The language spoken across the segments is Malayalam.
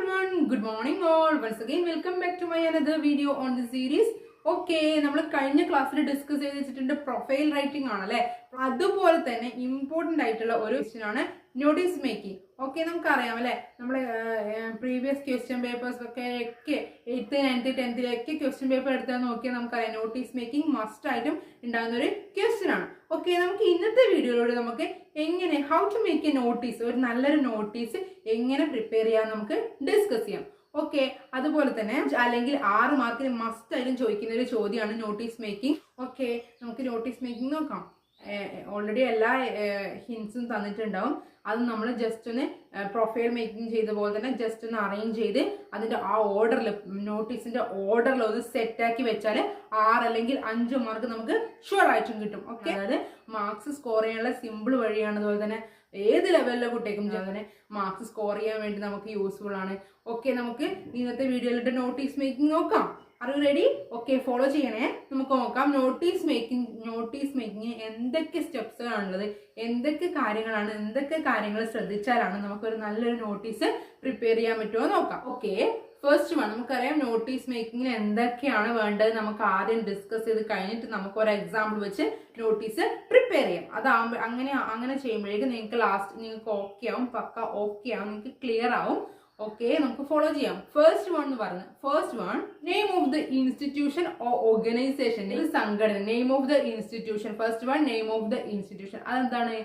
everyone, good morning all. Once again, welcome back to my another video on the series. Okay, നമ്മൾ കഴിഞ്ഞ ക്ലാസ്സിൽ ഡിസ്കസ് ചെയ്തിട്ടുണ്ട് പ്രൊഫൈൽ റൈറ്റിംഗ് ആണല്ലേ. അതുപോലെ തന്നെ ഇമ്പോർട്ടൻ്റ് ആയിട്ടുള്ള ഒരു ക്വസ്റ്റ്യൻ ആണ് നോട്ടീസ് മേക്കിംഗ്. ഓക്കെ, നമുക്കറിയാം അല്ലേ, നമ്മൾ പ്രീവിയസ് ക്വസ്റ്റ്യൻ പേപ്പേഴ്സ് ഒക്കെ 8th 9th 10th question paper എടുത്താൽ നോക്കിയാൽ നമുക്കറിയാം നോട്ടീസ് മേക്കിംഗ് മസ്റ്റ് ആയിട്ടും ഉണ്ടാകുന്ന ഒരു ക്വസ്റ്റ്യൻ ആണ്. ഓക്കെ, നമുക്ക് ഇന്നത്തെ വീഡിയോയിലൂടെ നമുക്ക് എങ്ങനെ how to make a notice, ഒരു നല്ലൊരു നോട്ടീസ് എങ്ങനെ പ്രിപ്പയർ ചെയ്യാൻ നമുക്ക് ഡിസ്കസ് ചെയ്യാം. ഓക്കെ, അതുപോലെ തന്നെ അല്ലെങ്കിൽ 6 മാർക്കിന് മസ്റ്റ് ആയിട്ടും ചോദിക്കുന്ന ഒരു ചോദ്യമാണ് നോട്ടീസ് മേക്കിംഗ്. ഓക്കെ, നമുക്ക് നോട്ടീസ് മേക്കിംഗ് നോക്കാം. ഓൾറെഡി എല്ലാ ഹിൻസും തന്നിട്ടുണ്ടാവും. അത് നമ്മൾ ജസ്റ്റ് ഒന്ന് പ്രൊഫൈൽ മേക്കിംഗ് ചെയ്ത പോലെ തന്നെ ജസ്റ്റ് ഒന്ന് അറേഞ്ച് ചെയ്ത് അതിൻ്റെ ആ ഓർഡറിൽ നോട്ടീസിൻ്റെ ഓർഡറിൽ ഒന്ന് സെറ്റാക്കി വെച്ചാൽ 6 അല്ലെങ്കിൽ 5 മാർക്ക് നമുക്ക് ഷുവർ ആയിട്ടും കിട്ടും. ഓക്കെ, അതായത് മാർക്സ് സ്കോർ ചെയ്യാനുള്ള സിമ്പിൾ വഴിയാണ്. അതുപോലെ തന്നെ ഏത് ലെവലിലെ കുട്ടിക്കും തന്നെ മാർക്സ് സ്കോർ ചെയ്യാൻ വേണ്ടി നമുക്ക് യൂസ്ഫുൾ ആണ്. ഓക്കെ, നമുക്ക് ഇന്നത്തെ വീഡിയോയിലിട്ട് നോട്ടീസ് മേക്കിംഗ് നോക്കാം. Are you ready? Okay, follow ചെയ്യണേ. നമുക്ക് നോക്കാം നോട്ടീസ് മേക്കിംഗ് എന്തൊക്കെ സ്റ്റെപ്സ് ആണുള്ളത്, എന്തൊക്കെ കാര്യങ്ങൾ ശ്രദ്ധിച്ചാലാണ് നമുക്കൊരു നല്ലൊരു നോട്ടീസ് പ്രിപ്പയർ ചെയ്യാൻ പറ്റുമോ നോക്കാം. ഓക്കെ, ഫസ്റ്റ് വൺ നമുക്കറിയാം നോട്ടീസ് മേക്കിങ്ങിന് എന്തൊക്കെയാണ് വേണ്ടത്. നമുക്ക് ആദ്യം ഡിസ്കസ് ചെയ്ത് കഴിഞ്ഞിട്ട് നമുക്ക് ഒരു എക്സാമ്പിൾ വെച്ച് നോട്ടീസ് പ്രിപ്പയർ ചെയ്യാം. അതാകുമ്പോൾ അങ്ങനെ ചെയ്യുമ്പോഴേക്കും നിങ്ങൾക്ക് ഓക്കെ ആവും, പക്ക ഓക്കെ ആവും, നിങ്ങൾക്ക് ക്ലിയർ ആവും. ഓക്കെ, നമുക്ക് ഫോളോ ചെയ്യാം. First one name of the institution or organisation, സംഘടന. Name of the institution. First one name of the institution. അതെന്താണ്,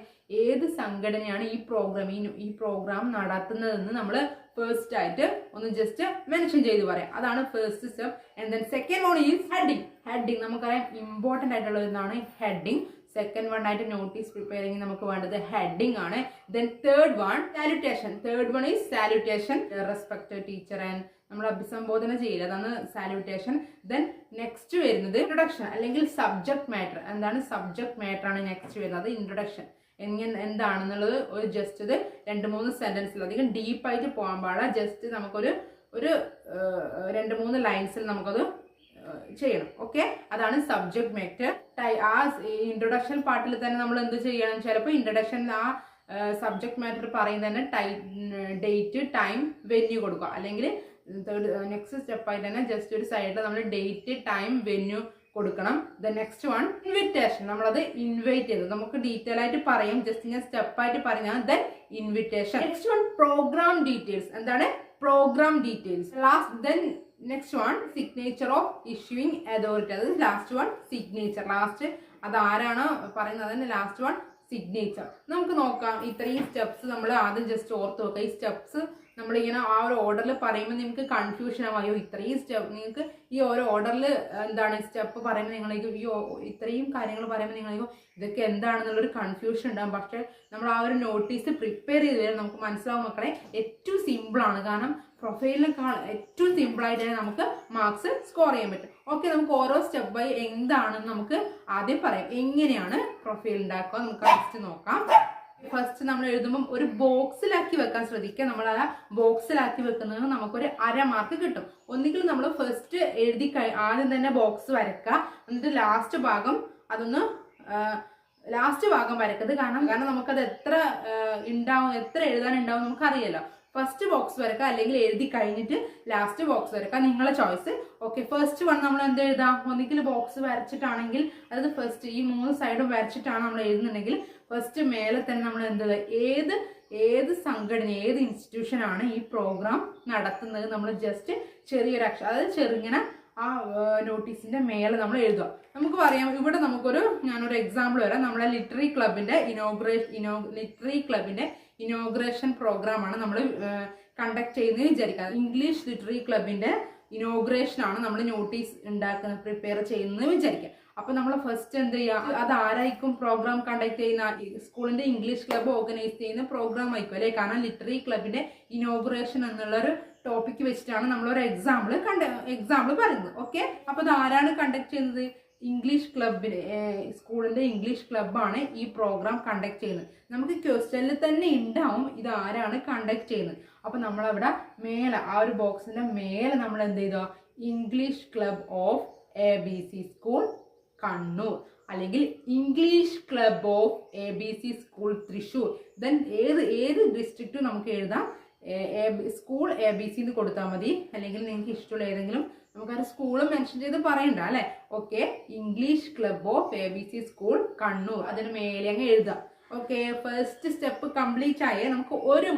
ഏത് സംഘടനയാണ് ഈ പ്രോഗ്രാം നടത്തുന്നതെന്ന് നമ്മൾ ഫസ്റ്റ് ആയിട്ട് ഒന്ന് ജസ്റ്റ് മെൻഷൻ ചെയ്ത് പറയാം. അതാണ് first step. And then second one is heading. നമുക്കറിയാം ഇമ്പോർട്ടൻ്റ് ആയിട്ടുള്ള ഒന്നാണ് ഹെഡിങ്. സെക്കൻഡ് വൺ ആയിട്ട് നോട്ടീസ് പ്രിപ്പയറിംഗ് നമുക്ക് വേണ്ടത് ഹെഡിങ് ആണ്. Then third one is salutation. Respect teacher and നമ്മൾ അഭിസംബോധന ചെയ്യില്ല, അതാണ് സാലുറ്റേഷൻ. ദെൻ നെക്സ്റ്റ് വരുന്നത് ഇൻട്രൊഡക്ഷൻ അല്ലെങ്കിൽ സബ്ജക്ട് മാറ്റർ. എന്താണ് സബ്ജക്ട് മാറ്റർ ആണ് നെക്സ്റ്റ് വരുന്നത്. അത് ഇൻട്രൊഡക്ഷൻ എന്താണെന്നുള്ളത് ഒരു ജസ്റ്റ് ഇത് 2-3 സെന്റൻസിൽ, അധികം ഡീപ്പായിട്ട് പോകാൻ പാടില്ല. ജസ്റ്റ് നമുക്കൊരു 2-3 ലൈൻസിൽ നമുക്കത് ചെയ്യണം. ഓക്കെ, അതാണ് സബ്ജക്ട് മാറ്റർ. ആ ഇൻട്രൊഡക്ഷൻ പാർട്ടിൽ തന്നെ നമ്മൾ എന്ത് ചെയ്യണം, ചിലപ്പോൾ ഇൻട്രൊഡക്ഷനിൽ ആ സബ്ജക്ട് മാറ്റർ പറയുന്നത് തന്നെ ഡേറ്റ്, ടൈം, വെന്യൂ കൊടുക്കുക. അല്ലെങ്കിൽ നെക്സ്റ്റ് സ്റ്റെപ്പായിട്ട് തന്നെ ജസ്റ്റ് ഒരു സൈഡിൽ നമ്മൾ ഡേറ്റ്, ടൈം, വെന്യൂ കൊടുക്കണം. The next one invitation. നമ്മളത് ഇൻവൈറ്റ് ചെയ്ത് നമുക്ക് ഡീറ്റെയിൽ ആയിട്ട് പറയും, ജസ്റ്റ് ഞാൻ സ്റ്റെപ്പായിട്ട് പറഞ്ഞാൽ then invitation. Next one programme details. എന്താണ് programme details. Then next one signature of issuing authority. അത് ലാസ്റ്റ് വൺ സിഗ്നേച്ചർ. അത് ആരാണ് പറയുന്നത് അതിന് ലാസ്റ്റ് വൺ സിഗ്നേച്ചർ. നമുക്ക് നോക്കാം. ഇത്രയും സ്റ്റെപ്സ് നമ്മൾ ആദ്യം ജസ്റ്റ് ഓർത്ത് വെക്കുക. ഈ സ്റ്റെപ്സ് നമ്മളിങ്ങനെ ആ ഒരു ഓർഡറിൽ പറയുമ്പോൾ നിങ്ങൾക്ക് കൺഫ്യൂഷൻ ആവായോ, ഇത്രയും സ്റ്റെപ്പ് നിങ്ങൾക്ക് ഈ ഓരോ ഓർഡറിൽ എന്താണ് സ്റ്റെപ്പ് പറയുമ്പോൾ നിങ്ങളേക്കും ഇത്രയും കാര്യങ്ങൾ പറയുമ്പോൾ നിങ്ങളേക്കും ഇതൊക്കെ എന്താണെന്നുള്ളൊരു കൺഫ്യൂഷൻ ഉണ്ടാകും. പക്ഷേ നമ്മൾ ആ ഒരു നോട്ടീസ് പ്രിപ്പയർ ചെയ്ത് വരും നമുക്ക് മനസ്സിലാവും മക്കളെ. ഏറ്റവും സിമ്പിളാണ്, കാരണം പ്രൊഫൈലിനേക്കാൾ ഏറ്റവും സിമ്പിളായിട്ട് തന്നെ നമുക്ക് മാർക്സ് സ്കോർ ചെയ്യാൻ പറ്റും. ഓക്കെ, നമുക്ക് ഓരോ സ്റ്റെപ്പ് ബൈ എന്താണെന്ന് നമുക്ക് ആദ്യം പറയാം. എങ്ങനെയാണ് പ്രൊഫൈൽ ഉണ്ടാക്കുക നമുക്ക് ഫസ്റ്റ് നോക്കാം. ഫസ്റ്റ് നമ്മൾ എഴുതുമ്പം ഒരു ബോക്സിലാക്കി വെക്കാൻ ശ്രദ്ധിക്കുക. നമ്മൾ ആ ബോക്സിലാക്കി വെക്കുന്നതിന് നമുക്കൊരു 1/2 മാർക്ക് കിട്ടും. ഒന്നുകിൽ നമ്മൾ ഫസ്റ്റ് ആദ്യം തന്നെ ബോക്സ് വരക്കുക, എന്നിട്ട് ലാസ്റ്റ് ഭാഗം വരക്കരുത്. കാരണം നമുക്കത് എത്ര എഴുതാനുണ്ടാവും നമുക്കറിയാലോ. ഫസ്റ്റ് ബോക്സ് വരക്കുക, അല്ലെങ്കിൽ എഴുതി കഴിഞ്ഞിട്ട് ലാസ്റ്റ് ബോക്സ് വരക്കുക, നിങ്ങളെ ചോയ്സ്. ഓക്കെ, ഫസ്റ്റ് വൺ നമ്മൾ എന്ത് എഴുതാം, ഒന്നുകിൽ ബോക്സ് വരച്ചിട്ടാണെങ്കിൽ, അതായത് ഫസ്റ്റ് ഈ 3 സൈഡും വരച്ചിട്ടാണ് നമ്മൾ എഴുതുന്നുണ്ടെങ്കിൽ ഫസ്റ്റ് മേലെ തന്നെ നമ്മൾ എന്ത് ഏത് സംഘടന, ഏത് ഇൻസ്റ്റിറ്റ്യൂഷൻ ആണ് ഈ പ്രോഗ്രാം നടത്തുന്നത് നമ്മൾ ജസ്റ്റ് ചെറിയൊരു അക്ഷരം, അതായത് ചെറുങ്ങനെ ആ നോട്ടീസിന്റെ മേലെ നമ്മൾ എഴുതുക. നമുക്ക് പറയാം, ഇവിടെ ഞാനൊരു എക്സാമ്പിൾ വരാം. നമ്മളെ ലിറ്റററി ക്ലബിന്റെ ഇനോഗ്രേഷൻ പ്രോഗ്രാം ആണ് നമ്മൾ കണ്ടക്ട് ചെയ്യുന്നത് വിചാരിക്കുക. ഇംഗ്ലീഷ് ലിറ്റററി ക്ലബിന്റെ ഇനോഗ്രേഷൻ ആണ് നമ്മൾ നോട്ടീസ് പ്രിപ്പയർ ചെയ്യുന്നത് വിചാരിക്കുക. അപ്പൊ നമ്മൾ ഫസ്റ്റ് എന്ത് ചെയ്യുക, അത് ആരായിരിക്കും പ്രോഗ്രാം കണ്ടക്ട് ചെയ്യുന്ന, സ്കൂളിന്റെ ഇംഗ്ലീഷ് ക്ലബ്ബ് ഓർഗനൈസ് ചെയ്യുന്ന പ്രോഗ്രാം ആയിരിക്കും അല്ലേ. കാരണം ലിറ്റററി ക്ലബിന്റെ ഇനോഗ്രേഷൻ എന്നുള്ളൊരു ടോപ്പിക് വെച്ചിട്ടാണ് നമ്മളൊരു എക്സാമ്പിൾ പറയുന്നത്. ഓക്കെ, അപ്പൊ ഇത് ആരാണ് കണ്ടക്ട് ചെയ്യുന്നത്, സ്കൂളിന്റെ ഇംഗ്ലീഷ് ക്ലബ്ബാണ് ഈ പ്രോഗ്രാം കണ്ടക്ട് ചെയ്യുന്നത്. നമുക്ക് ക്വസ്റ്റ്യനിൽ തന്നെ ഉണ്ടാവും ഇത് ആരാണ് കണ്ടക്ട് ചെയ്യുന്നത്. അപ്പൊ നമ്മളവിടെ മേലെ ആ ഒരു ബോക്സിന്റെ മേലെ നമ്മൾ എന്ത് ചെയ്തോ, English club of ABC school Kannur, അല്ലെങ്കിൽ English club of ABC school Thrissur. Then ഏത് ഡിസ്ട്രിക്റ്റും നമുക്ക് എഴുതാം. സ്കൂൾ ABC എന്ന് കൊടുത്താൽ മതി, അല്ലെങ്കിൽ നിങ്ങൾക്ക് ഇഷ്ടമുള്ള ഏതെങ്കിലും നമുക്കൊരു സ്കൂൾ മെൻഷൻ ചെയ്ത് പറയണ്ട അല്ലേ. Okay, English club of ABC school Kannur, അതിന് മേലെ അങ്ങ് എഴുതാം. ഓക്കെ, ഫസ്റ്റ് സ്റ്റെപ്പ് കംപ്ലീറ്റ് ആയേ നമുക്ക് ഒരു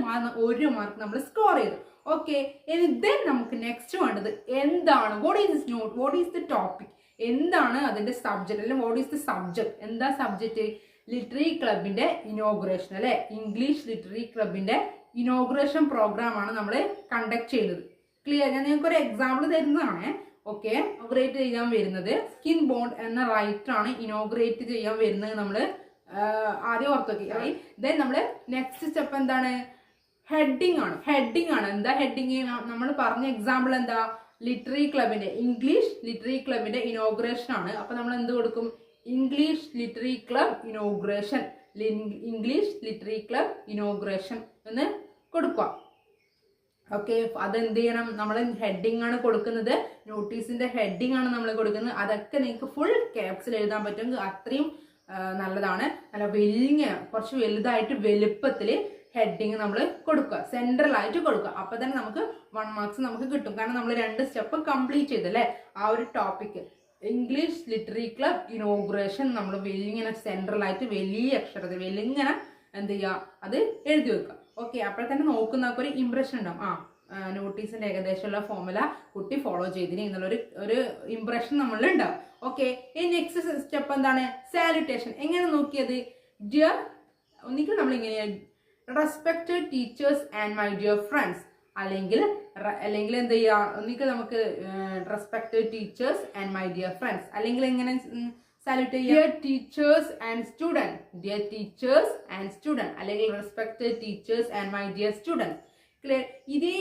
മാർക്ക് നമ്മൾ സ്കോർ ചെയ്തു. ഓക്കെ, ഇനി ദെൻ നമുക്ക് നെക്സ്റ്റ് വേണ്ടത് എന്താണ്, what is this note, what is the topic, എന്താണ് അതിന്റെ സബ്ജക്ട്, അല്ലെങ്കിൽ വാട്ട് ഈസ് ദ സബ്ജക്ട്, എന്താ സബ്ജക്റ്റ്? ലിറ്റററി ക്ലബിന്റെ ഇനോഗ്രേഷൻ അല്ലെ, ഇംഗ്ലീഷ് ലിറ്റററി ക്ലബിന്റെ ഇനോഗ്രേഷൻ പ്രോഗ്രാം ആണ് നമ്മൾ കണ്ടക്ട് ചെയ്യുന്നത്. ക്ലിയർ? ഞാൻ നിങ്ങൾക്ക് ഒരു എക്സാമ്പിൾ തരുന്നതാണ്. ഓക്കെ, ഇനോഗ്രേറ്റ് ചെയ്യാൻ വരുന്നത് സ്കിൻ ബോണ്ട് എന്ന റൈറ്റർ ആണ് ഇനോഗ്രേറ്റ് ചെയ്യാൻ വരുന്നത്. നമ്മൾ ആദ്യം ഓർത്തോക്കെ. ദെൻ നമ്മൾ നെക്സ്റ്റ് സ്റ്റെപ്പ് എന്താണ്? ഹെഡിങ് ആണ്. എന്താ ഹെഡിങ്? നമ്മൾ പറഞ്ഞ എക്സാമ്പിൾ എന്താ? ലിറ്റററി ക്ലബിന്റെ, ഇംഗ്ലീഷ് ലിറ്റററി ക്ലബിന്റെ ഇനോഗ്രേഷൻ ആണ്. അപ്പൊ നമ്മൾ എന്ത് കൊടുക്കും? English literary club inauguration, English literary club inauguration എന്ന് കൊടുക്കുക. ഓക്കെ, അതെന്ത് ചെയ്യണം? നമ്മൾ ഹെഡിങ് ആണ് കൊടുക്കുന്നത്, നോട്ടീസിന്റെ ഹെഡിങ് ആണ് നമ്മൾ കൊടുക്കുന്നത്. അതൊക്കെ നിങ്ങൾക്ക് ഫുൾ ക്യാപ്സിൽ എഴുതാൻ പറ്റും, അത്രയും നല്ലതാണ്. നല്ല കുറച്ച് വലുതായിട്ട് വലുപ്പത്തിൽ ഹെഡിങ് നമ്മൾ കൊടുക്കുക, സെൻട്രൽ ആയിട്ട് കൊടുക്കുക. അപ്പൊ തന്നെ നമുക്ക് 1 മാർക്സ് നമുക്ക് കിട്ടും. കാരണം നമ്മൾ 2 സ്റ്റെപ്പ് കംപ്ലീറ്റ് ചെയ്തല്ലേ. ആ ഒരു topic English literary club inauguration നമ്മൾ വലിയ സെൻട്രൽ ആയിട്ട് വലിയ അക്ഷരത്തിൽ വലിയ എന്ത് ചെയ്യുക, അത് എഴുതി വെക്കുക. ഓക്കെ, അപ്പോൾ തന്നെ നോക്കുന്നവർക്ക് ഒരു ഇംപ്രഷൻ ഉണ്ടാവും. നോട്ടീസിന്റെ ഏകദേശമുള്ള ഫോർമുല കുട്ടി ഫോളോ ചെയ്തിന് എന്നുള്ളൊരു ഇംപ്രഷൻ നമ്മളിൽ ഉണ്ടാവും. ഓക്കെ, ഈ നെക്സ്റ്റ് സ്റ്റെപ്പ് എന്താണ്? സാലുട്ടേഷൻ. എങ്ങനെ നോക്കിയത്? ഡിയർ, ഒന്നിക്കൽ നമ്മൾ ഇങ്ങനെ respected teachers and my dear friends, അല്ലെങ്കിൽ എന്ത് ചെയ്യുക? ഒന്നിക്കൽ നമുക്ക് respected teachers and my dear friends, അല്ലെങ്കിൽ എങ്ങനെ സാല്യൂട്ട് ചെയ്യുക? Dear teachers and student, dear teachers and student, അല്ലെങ്കിൽ respected teachers and my dear student. Clear? ഇതേ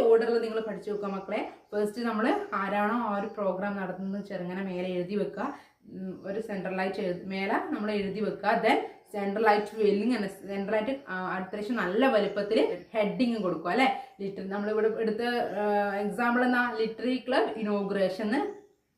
ഓർഡറിൽ നിങ്ങൾ പഠിച്ചു വെക്കുക മക്കളെ. ഫസ്റ്റ് നമ്മൾ ആരാണോ ആ ഒരു പ്രോഗ്രാം നടത്തുന്നത് ചെറുങ്ങനെ മേലെ എഴുതി വെക്കുക, ഒരു സെൻട്രലായിട്ട് മേലെ നമ്മൾ എഴുതി വെക്കുക. ദെൻ സെൻട്രലായിട്ട് സെൻട്രലായിട്ട് അത്യാവശ്യം നല്ല വലുപ്പത്തിൽ ഹെഡിങ് കൊടുക്കുക അല്ലെ. നമ്മളിവിടെ എടുത്ത എക്സാമ്പിൾ എന്നാ? ലിറ്റററി ക്ലബ് ഇനോഗ്രേഷൻ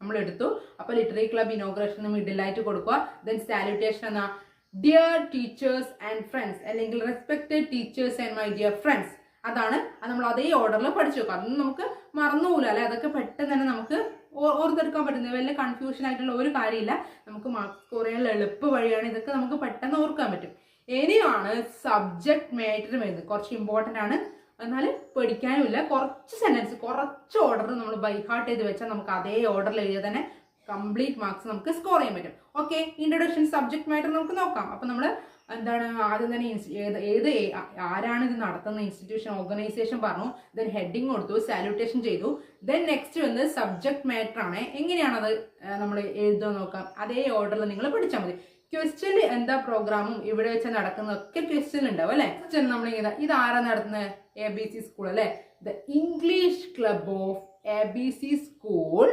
നമ്മൾ എടുത്തു. അപ്പൊ ലിറ്റററി ക്ലബ് ഇനോഗ്രേഷൻ മിഡിലായിട്ട് കൊടുക്കുക. ദെൻ സാല്യൂട്ടേഷൻ എന്നാ? ഡിയർ ടീച്ചേഴ്സ് ആൻഡ് ഫ്രണ്ട്സ്, അല്ലെങ്കിൽ respected teachers and my dear friends. അതാണ്. അത് നമ്മൾ അതേ ഓർഡറിൽ പഠിച്ചു വെക്കുക. അതൊന്നും നമുക്ക് മറന്നുപോകില്ല അല്ലെ. അതൊക്കെ പെട്ടെന്ന് തന്നെ നമുക്ക് ഓർത്തെടുക്കാൻ പറ്റുന്നത്, വലിയ കൺഫ്യൂഷൻ ആയിട്ടുള്ള ഒരു കാര്യമില്ല. നമുക്ക് മാർക്സ് സ്കോർ ചെയ്യാനുള്ള എളുപ്പ വഴിയാണ്. ഇതൊക്കെ നമുക്ക് പെട്ടെന്ന് ഓർക്കാൻ പറ്റും. ഇനിയാണ് സബ്ജക്ട് മാറ്റർ വരുന്നത്. കുറച്ച് ഇമ്പോർട്ടൻ്റ് ആണ്, എന്നാൽ പഠിക്കാനുമില്ല. കുറച്ച് സെന്റൻസ്, കുറച്ച് ഓർഡർ നമ്മൾ ബൈ ഹാർട്ട് ചെയ്ത് വെച്ചാൽ നമുക്ക് അതേ ഓർഡറിൽ എഴുതിയാൽ തന്നെ കംപ്ലീറ്റ് മാർക്സ് നമുക്ക് സ്കോർ ചെയ്യാൻ പറ്റും. ഓക്കെ, ഇൻട്രൊഡക്ഷൻ സബ്ജക്ട് മാറ്റർ നമുക്ക് നോക്കാം. അപ്പൊ നമ്മൾ എന്താണ് ആദ്യം തന്നെ ആരാണ് ഇത് നടത്തുന്ന ഇൻസ്റ്റിറ്റ്യൂഷൻ, ഓർഗനൈസേഷൻ പറഞ്ഞു. ദെൻ ഹെഡിങ് കൊടുത്തു, സാല്യൂട്ടേഷൻ ചെയ്തു. ദെൻ നെക്സ്റ്റ് വന്നത് സബ്ജക്ട് മാറ്റർ ആണ്. എങ്ങനെയാണത് നമ്മൾ എഴുതാൻ നോക്കാം. അതേ ഓർഡറിൽ നിങ്ങൾ പഠിച്ചാൽ മതി. ക്വസ്റ്റ്യനിൽ എന്താ പ്രോഗ്രാമും ഇവിടെ വെച്ച് നടക്കുന്നതൊക്കെ ക്വസ്റ്റ്യൻ ഉണ്ടാവും അല്ലെ. ക്വസ്റ്റ്യൻ നമ്മളിങ്ങനെ ഇത് ആരാ നടത്തുന്നത്? ABC സ്കൂൾ അല്ലെ. The English club of ABC school.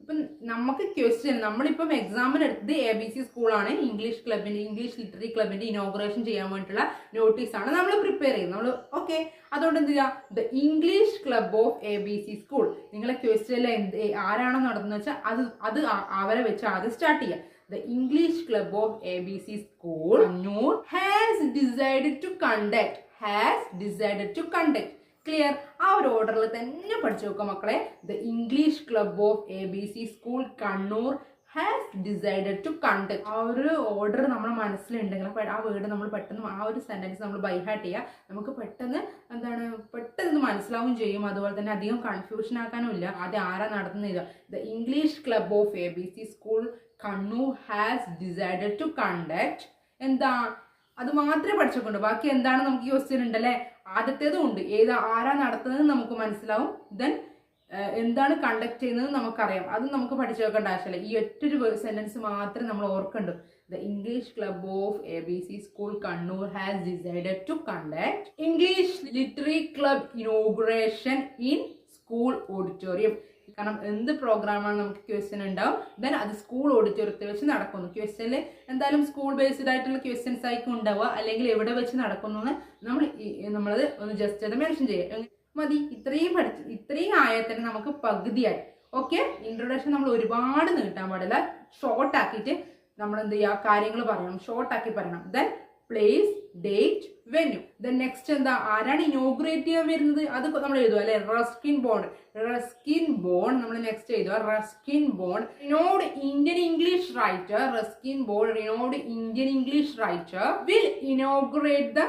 ഇപ്പം നമുക്ക് ക്വസ്റ്റ്യൻ, നമ്മളിപ്പം എക്സാമിന് എടുത്തത് ABC സ്കൂളാണ്. ഇംഗ്ലീഷ് ലിറ്റററി ക്ലബിന്റെ ഇനോഗ്രേഷൻ ചെയ്യാൻ വേണ്ടിയിട്ടുള്ള നോട്ടീസാണ് നമ്മൾ പ്രിപ്പയർ ചെയ്യുന്നത്. നമ്മൾ ഓക്കെ, അതുകൊണ്ട് എന്ത് ചെയ്യുക? The English club of ABC school. നിങ്ങളെ ക്വസ്റ്റ്യനിൽ ആരാണോ നടത്തുന്നത് വെച്ചാൽ അത് അവരെ വെച്ച് ആദ്യം സ്റ്റാർട്ട് ചെയ്യുക. The English Club of ABC School Kannur has decided to conduct. Clear? ആ ഒരു ഓർഡറിൽ തന്നെ പഠിച്ചു നോക്കാം മക്കളെ. The English club of ABC school Kannur has decided to conduct. ആ ഒരു ഓർഡർ നമ്മുടെ മനസ്സിലുണ്ടെങ്കിൽ ആ വേർഡ് നമ്മൾ പെട്ടെന്ന്, ആ ഒരു സെന്റൻസ് നമ്മൾ ബൈ ഹാർട്ട് ചെയ്യുക. നമുക്ക് പെട്ടെന്ന് പെട്ടെന്ന് മനസ്സിലാവും ചെയ്യും. അതുപോലെ തന്നെ അധികം കൺഫ്യൂഷൻ ആക്കാനും ഇല്ല. ആദ്യം ആരാ നടത്തുന്നത്? The English club of ABC school Kannur has decided to conduct. എന്താ? അത് മാത്രമേ പഠിച്ചോണ്ട്, ബാക്കി എന്താണ് നമുക്ക് ക്വസ്റ്റ്യൻ ഉണ്ടല്ലേ. ആദ്യത്തേതും ഉണ്ട്, ആരാ നടത്തുന്നത് നമുക്ക് മനസ്സിലാവും. ദെൻ എന്താണ് കണ്ടക്ട് ചെയ്യുന്നത് നമുക്കറിയാം, അതും നമുക്ക് പഠിച്ചു വെക്കേണ്ട ആവശ്യമില്ല. ഈ ഒറ്റൊരു സെന്റൻസ് മാത്രമേ നമ്മൾ ഓർക്കണ്ടു. The English club of ABC school Kannur has decided to conduct English literary club inauguration in school auditorium. കാരണം എന്ത് പ്രോഗ്രാമാണ് നമുക്ക് ക്വസ്റ്റ്യൻ ഉണ്ടാവും. ദെൻ അത് സ്കൂൾ ഓഡിറ്റോറിയത്തിൽ വെച്ച് നടക്കുന്നു. ക്വസ്റ്റ്യനിൽ എന്തായാലും സ്കൂൾ ബേസ്ഡ് ആയിട്ടുള്ള ക്വസ്റ്റ്യൻസ് ആയിരിക്കും ഉണ്ടാവുക, അല്ലെങ്കിൽ എവിടെ വെച്ച് നടക്കുന്നു നമ്മളത് ഒന്ന് ജസ്റ്റ് അത് മെൻഷൻ ചെയ്യുക മതി. ഇത്രയും ആയാൽ തന്നെ നമുക്ക് പകുതിയായി. ഓക്കെ, ഇൻട്രൊഡക്ഷൻ നമ്മൾ ഒരുപാട് നീട്ടാൻ പാടില്ല. ഷോർട്ട് ആക്കിയിട്ട് നമ്മൾ എന്ത് ചെയ്യുക? കാര്യങ്ങൾ പറയണം, ഷോർട്ട് ആക്കി പറയണം. Then place date venue. Then next എന്താ, ആരാണ് ഇനോഗ്രേറ്റ് ചെയ്യാൻ വരുന്നത് അത് നമ്മൾ എഴുതുക അല്ലെ. റസ്കിൻ ബോണ്ട്, റസ്കിൻ ബോണ്ട് നമ്മൾ നെക്സ്റ്റ് എഴുതുക. Ruskin Bond renowned Indian English writer, Ruskin Bond renowned Indian English writer will inaugurate the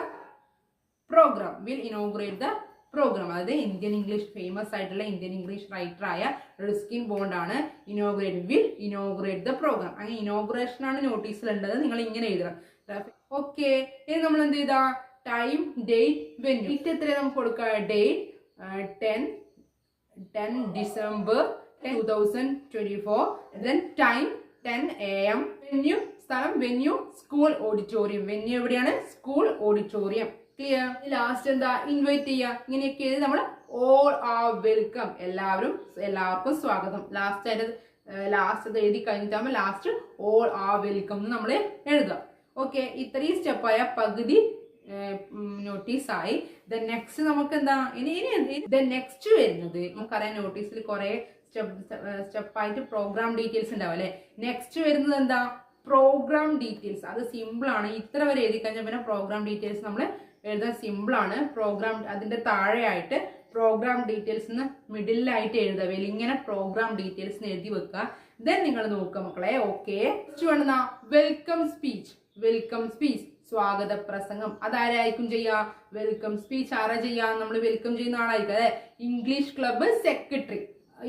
programme, will inaugurate the programme. അതായത് ഇന്ത്യൻ ഇംഗ്ലീഷ് ഫേമസ് ആയിട്ടുള്ള ഇന്ത്യൻ ഇംഗ്ലീഷ് റൈറ്റർ ആയ റസ്കിൻ ബോണ്ട് ആണ് വിൽ ഇനോഗ്രേറ്റ് ദ പ്രോഗ്രാം. അങ്ങനെ ഇനോഗ്രേഷൻ ആണ് നോട്ടീസിലുള്ളത്, നിങ്ങൾ ഇങ്ങനെ എഴുതണം. ഓക്കെ, ഇനി നമ്മൾ എന്ത് ചെയ്താ, ടൈം ഡേറ്റ് വെന്യൂ. ഡേറ്റ് എത്ര നമുക്ക് കൊടുക്കുക, date 10 December 2024. then time 10 AM. Venue സ്ഥലം, വെന്യൂ സ്കൂൾ ഓഡിറ്റോറിയം. വെന്യൂ എവിടെയാണ്, സ്കൂൾ ഓഡിറ്റോറിയം. ക്ലിയർ. ലാസ്റ്റ് എന്താ, ഇൻവൈറ്റ് ചെയ്യുക. ഇങ്ങനെയൊക്കെ എഴുതി നമ്മൾ ഓൾ ആർ വെൽക്കം, എല്ലാവർക്കും സ്വാഗതം. ലാസ്റ്റ് എഴുതി കഴിഞ്ഞിട്ടാകുമ്പോൾ ലാസ്റ്റ് ഓൾ ആർ വെൽക്കം എന്ന് നമ്മൾ എഴുതുക. ഓക്കെ, ഇത്രയും സ്റ്റെപ്പായ പകുതി നോട്ടീസായി. നെക്സ്റ്റ് നമുക്ക് എന്താ നെക്സ്റ്റ് വരുന്നത്, നമുക്കറിയാം നോട്ടീസിൽ കുറെ സ്റ്റെപ്പായിട്ട് പ്രോഗ്രാം ഡീറ്റെയിൽസ് ഉണ്ടാവും അല്ലെ. നെക്സ്റ്റ് വരുന്നത് എന്താ, പ്രോഗ്രാം ഡീറ്റെയിൽസ്. അത് സിമ്പിൾ ആണ്. ഇത്ര വരെ എഴുതി കഴിഞ്ഞാൽ പിന്നെ പ്രോഗ്രാം ഡീറ്റെയിൽസ് നമ്മൾ എഴുതാൻ സിമ്പിൾ ആണ്. പ്രോഗ്രാം അതിന്റെ താഴെയായിട്ട് പ്രോഗ്രാം ഡീറ്റെയിൽസ് മിഡിലായിട്ട് എഴുതുക. ഇങ്ങനെ പ്രോഗ്രാം ഡീറ്റെയിൽസ് എഴുതി വെക്കുക. ദെൻ നിങ്ങൾ നോക്കുക മക്കളെ. ഓക്കെ, വേണമെന്ന വെൽക്കം സ്പീച്ച്. വെൽക്കം സ്പീച്ച് സ്വാഗത പ്രസംഗം. അതാരായിരിക്കും ചെയ്യുക, വെൽക്കം സ്പീച്ച് ആരാ ചെയ്യുക, നമ്മൾ വെൽക്കം ചെയ്യുന്ന ആളായിരിക്കും അല്ലെ. ഇംഗ്ലീഷ് ക്ലബ്ബ് സെക്രട്ടറി,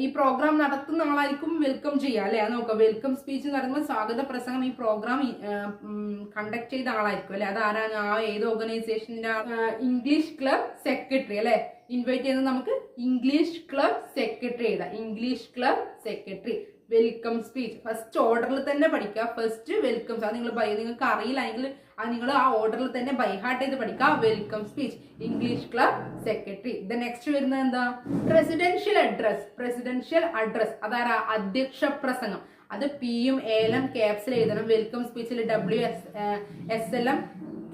ഈ പ്രോഗ്രാം നടത്തുന്ന ആളായിരിക്കും വെൽക്കം ചെയ്യുക അല്ലെ. അത് നോക്കാം, വെൽക്കം സ്പീച്ച് എന്ന് പറയുമ്പോൾ സ്വാഗത പ്രസംഗം ഈ പ്രോഗ്രാം കണ്ടക്ട് ചെയ്ത ആളായിരിക്കും അല്ലെ. അതാരാണ്, ആ ഏത് ഓർഗനൈസേഷന്റെ, ഇംഗ്ലീഷ് ക്ലബ് സെക്രട്ടറി അല്ലെ. ഇൻവൈറ്റ് ചെയ്യുന്നത് നമുക്ക് ഇംഗ്ലീഷ് ക്ലബ് സെക്രട്ടറി എഴുതാം. English club secretary welcome speech first ഓർഡറിൽ തന്നെ പഠിക്കുക. ഫസ്റ്റ് വെൽക്കം, അത് നിങ്ങൾക്ക് അറിയില്ലെങ്കിൽ നിങ്ങൾ ആ ഓർഡറിൽ തന്നെ ബൈഹാർട്ട് ചെയ്ത് പഠിക്കുക. Welcome speech English club secretary. Next വരുന്നത് എന്താ, പ്രസിഡൻഷ്യൽ അഡ്രസ്. പ്രസിഡൻഷ്യൽ അഡ്രസ് അതാരാ, അധ്യക്ഷ പ്രസംഗം. അത് പിയും എലും ക്യാപ്സിൽ എഴുതണം. വെൽക്കം സ്പീച്ചിൽ WSLM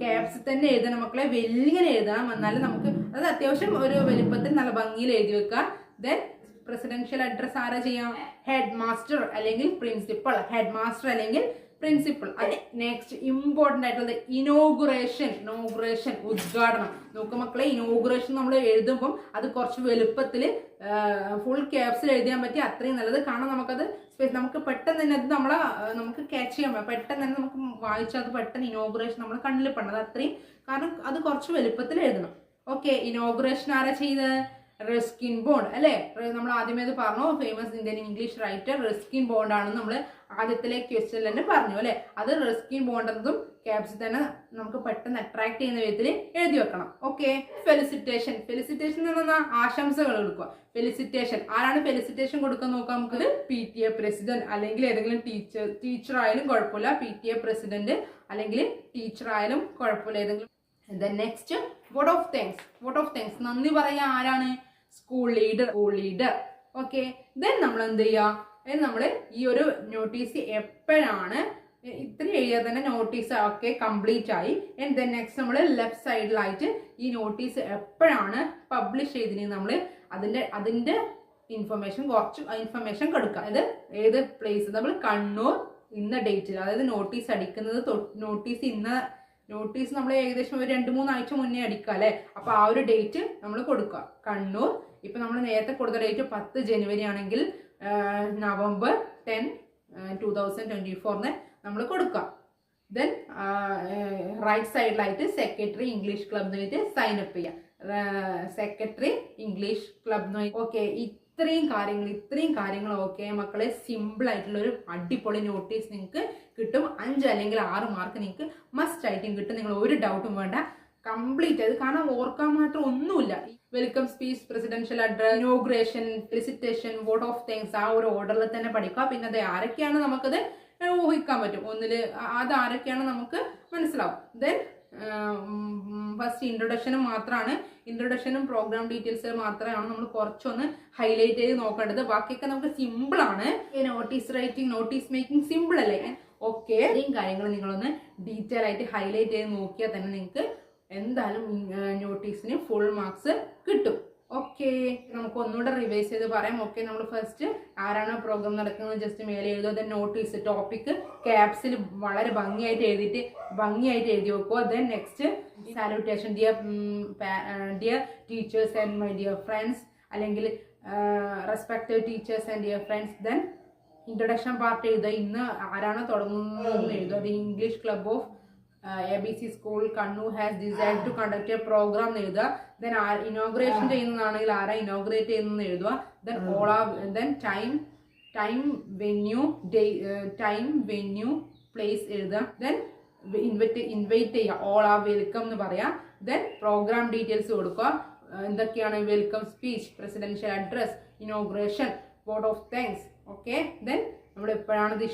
ക്യാപ്സ് തന്നെ എഴുതണം മക്കളെ. വലിയ എഴുതണം, എന്നാലും നമുക്ക് അത് അത്യാവശ്യം ഒരു വലിപ്പത്തിൽ നല്ല ഭംഗിയിൽ എഴുതി വെക്കുക. ദെൻ പ്രസിഡൻഷ്യൽ അഡ്രസ് ആരാ ചെയ്യാം, ഹെഡ് മാസ്റ്റർ അല്ലെങ്കിൽ പ്രിൻസിപ്പൾ. ഹെഡ് മാസ്റ്റർ അല്ലെങ്കിൽ പ്രിൻസിപ്പൾ. നെക്സ്റ്റ് ഇമ്പോർട്ടന്റ് ആയിട്ടുള്ളത് ഇനോഗുറേഷൻ. ഉദ്ഘാടനം. നോക്കുക മക്കളെ, ഇനോഗുറേഷൻ നമ്മൾ എഴുതുമ്പോൾ അത് കുറച്ച് വലുപ്പത്തിൽ ഫുൾ ക്യാപ്സിൽ എഴുതാൻ പറ്റി അത്രയും നല്ലത്. കാരണം നമുക്ക് പെട്ടെന്ന് തന്നെ അത് നമുക്ക് ക്യാച്ച് ചെയ്യാൻ പറ്റും. പെട്ടെന്ന് തന്നെ നമുക്ക് വായിച്ചാൽ അത് പെട്ടെന്ന് ഇനോഗുറേഷൻ നമ്മൾ കണ്ണിൽ പെടണം. അത് അത്രയും, കാരണം അത് കുറച്ച് വലുപ്പത്തിൽ എഴുതണം. ഓക്കെ, ഇനോഗുറേഷൻ ആരാ ചെയ്തത്, റസ്കിൻ ബോണ്ട് അല്ലെ. നമ്മൾ ആദ്യമേ അത് പറഞ്ഞു, famous Indian English writer Ruskin bond ആണെന്ന് നമ്മൾ ആദ്യത്തിലെ ക്വസ്റ്റ്യൻ തന്നെ പറഞ്ഞു അല്ലെ. അത് റസ്കിൻ ബോണ്ട് എന്നതും ക്യാപ്സിൽ തന്നെ നമുക്ക് പെട്ടെന്ന് അട്രാക്ട് ചെയ്യുന്ന വിധത്തിൽ എഴുതി വെക്കണം. Okay, felicitation. ഫെലിസിറ്റേഷൻ എന്ന് പറഞ്ഞാൽ ആശംസകൾ കൊടുക്കുക. ഫെലിസിറ്റേഷൻ ആരാണ് ഫെലിസിറ്റേഷൻ കൊടുക്കാൻ നോക്കാം നമുക്ക്, PTA പ്രസിഡന്റ് അല്ലെങ്കിൽ ഏതെങ്കിലും ടീച്ചർ ആയാലും കുഴപ്പമില്ല. PTA പ്രസിഡന്റ് അല്ലെങ്കിൽ ടീച്ചർ ആയാലും കുഴപ്പമില്ല, ഏതെങ്കിലും. Next vote of thanks. നന്ദി പറയാ ആരാണ്, സ്കൂൾ ലീഡർ. ഓക്കെ, ദെൻ നമ്മൾ എന്ത് ചെയ്യുക, നമ്മൾ ഈ ഒരു നോട്ടീസ് എപ്പോഴാണ്, ഇത്രയും എഴുതിയാൽ തന്നെ നോട്ടീസ് ഒക്കെ കംപ്ലീറ്റ് ആയി. ആൻഡ് ദെൻ നെക്സ്റ്റ് നമ്മൾ ലെഫ്റ്റ് സൈഡിലായിട്ട് ഈ നോട്ടീസ് എപ്പോഴാണ് പബ്ലിഷ് ചെയ്തിരുന്നത് നമ്മൾ അതിന്റെ കുറച്ച് ഇൻഫർമേഷൻ കൊടുക്കുക. അതായത് ഏത് പ്ലേസ്, നമ്മൾ കണ്ണൂർ ഇന്ന ഡേറ്റിൽ, അതായത് നോട്ടീസ് അടിക്കുന്നത് നോട്ടീസ് നമ്മൾ ഏകദേശം ഒരു 2-3 ആഴ്ച മുന്നേ അടിക്കുക അല്ലെ. അപ്പൊ ആ ഒരു ഡേറ്റ് നമ്മൾ കൊടുക്കുക. കണ്ണൂർ, ഇപ്പൊ നമ്മൾ നേരത്തെ കൊടുത്ത ഡേറ്റ് 10 ജനുവരി ആണെങ്കിൽ November 10, 2024 നമ്മൾ കൊടുക്കുക. ദെൻ റൈറ്റ് സൈഡിലായിട്ട് സെക്രട്ടറി ഇംഗ്ലീഷ് ക്ലബ് എന്ന് സൈൻ അപ്പ് ചെയ്യുക. Secretary English club. ഓക്കെ, ഇത്രയും കാര്യങ്ങൾ ഓക്കെ മക്കളെ. സിമ്പിൾ ആയിട്ടുള്ള ഒരു അടിപൊളി നോട്ടീസ് നിങ്ങൾക്ക് കിട്ടും. 5 അല്ലെങ്കിൽ 6 മാർക്ക് നിങ്ങൾക്ക് മസ്റ്റ് ആയിട്ടും കിട്ടും. നിങ്ങൾ ഒരു ഡൗട്ടും വേണ്ട, കംപ്ലീറ്റ് ആയത്. കാരണം ഓർക്കാൻ മാത്രം ഒന്നുമില്ല. Welcome speech, presidential address, inauguration, felicitation, vote of thanks, ആ ഒരു ഓർഡറിൽ തന്നെ പഠിക്കുക. പിന്നെ അത് ആരൊക്കെയാണ് നമുക്കത് ഊഹിക്കാൻ പറ്റും. അത് ആരൊക്കെയാണ് നമുക്ക് മനസ്സിലാവും. ദെൻ ഫസ്റ്റ് ഇൻട്രൊഡക്ഷനും പ്രോഗ്രാം ഡീറ്റെയിൽസ് മാത്രമാണ് നമ്മൾ കുറച്ചൊന്ന് ഹൈലൈറ്റ് ചെയ്ത് നോക്കേണ്ടത്. ബാക്കിയൊക്കെ നമുക്ക് സിമ്പിൾ ആണ്. നോട്ടീസ് മേക്കിംഗ് സിമ്പിൾ അല്ലേ. ഓക്കെ, ഇത്രയും കാര്യങ്ങൾ നിങ്ങളൊന്ന് ഡീറ്റെയിൽ ആയിട്ട് ഹൈലൈറ്റ് ചെയ്ത് നോക്കിയാൽ തന്നെ നിങ്ങൾക്ക് എന്തായാലും നോട്ടീസിന് ഫുൾ മാർക്സ് കിട്ടും. ഓക്കെ, നമുക്ക് നമുക്ക് ഒന്നുകൂടെ റിവൈസ് ചെയ്ത് പറയാം. ഓക്കെ, നമ്മൾ ഫസ്റ്റ് ആരാണോ പ്രോഗ്രാം നടക്കുന്നത് ജസ്റ്റ് മേലെ എഴുതുക. ദെൻ നോട്ടീസ് ടോപ്പിക് ക്യാപ്സിൽ വളരെ ഭംഗിയായിട്ട് എഴുതി വെക്കുക. Then next salutation, dear teachers and my dear friends, അല്ലെങ്കിൽ respected teachers and dear friends. Then introduction part എഴുതുക. ഇന്ന് ആരാണോ തുടങ്ങുന്നതെന്ന് എഴുതുക. The English club of ABC school Kannur has decide to conduct a programme എഴുതുക. ദെൻ ഇനോഗ്രേഷൻ ചെയ്യുന്നതാണെങ്കിൽ ആരാ ഇനോഗ്രേറ്റ് ചെയ്യുന്നതെന്ന് എഴുതുക. ദെൻ ടൈം വെന്യൂ പ്ലേസ് എഴുതുക. ദെൻ ഇൻവൈറ്റ് ചെയ്യുക. ഓൾ ആർ വെൽക്കം എന്ന് പറയാം. ദെൻ പ്രോഗ്രാം ഡീറ്റെയിൽസ് കൊടുക്കുക. എന്തൊക്കെയാണ്? Welcome speech, presidential address, inauguration, vote of thanks. Okay, then നമ്മൾ എപ്പോഴാണ് ഇത്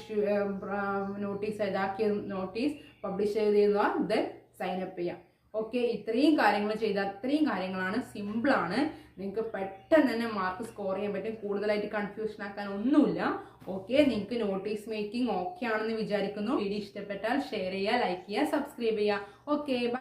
നോട്ടീസ് ഇതാക്കിയത്, നോട്ടീസ് പബ്ലിഷ് ചെയ്തിരുന്ന, ദെൻ സൈൻ അപ്പ് ചെയ്യാം. ഓക്കെ, ഇത്രയും കാര്യങ്ങൾ ചെയ്താൽ അത്രയും കാര്യങ്ങളാണ്, സിമ്പിളാണ്. നിങ്ങൾക്ക് പെട്ടെന്ന് തന്നെ മാർക്ക് സ്കോർ ചെയ്യാൻ പറ്റും. കൂടുതലായിട്ട് കൺഫ്യൂഷൻ ആക്കാൻ ഒന്നുമില്ല. ഓക്കെ, നിങ്ങൾക്ക് നോട്ടീസ് മേക്കിംഗ് ഓക്കെ ആണെന്ന് വിചാരിക്കുന്നു. വീഡിയോ ഇഷ്ടപ്പെട്ടാൽ ഷെയർ ചെയ്യുക, ലൈക്ക് ചെയ്യുക, സബ്സ്ക്രൈബ് ചെയ്യുക. ഓക്കെ.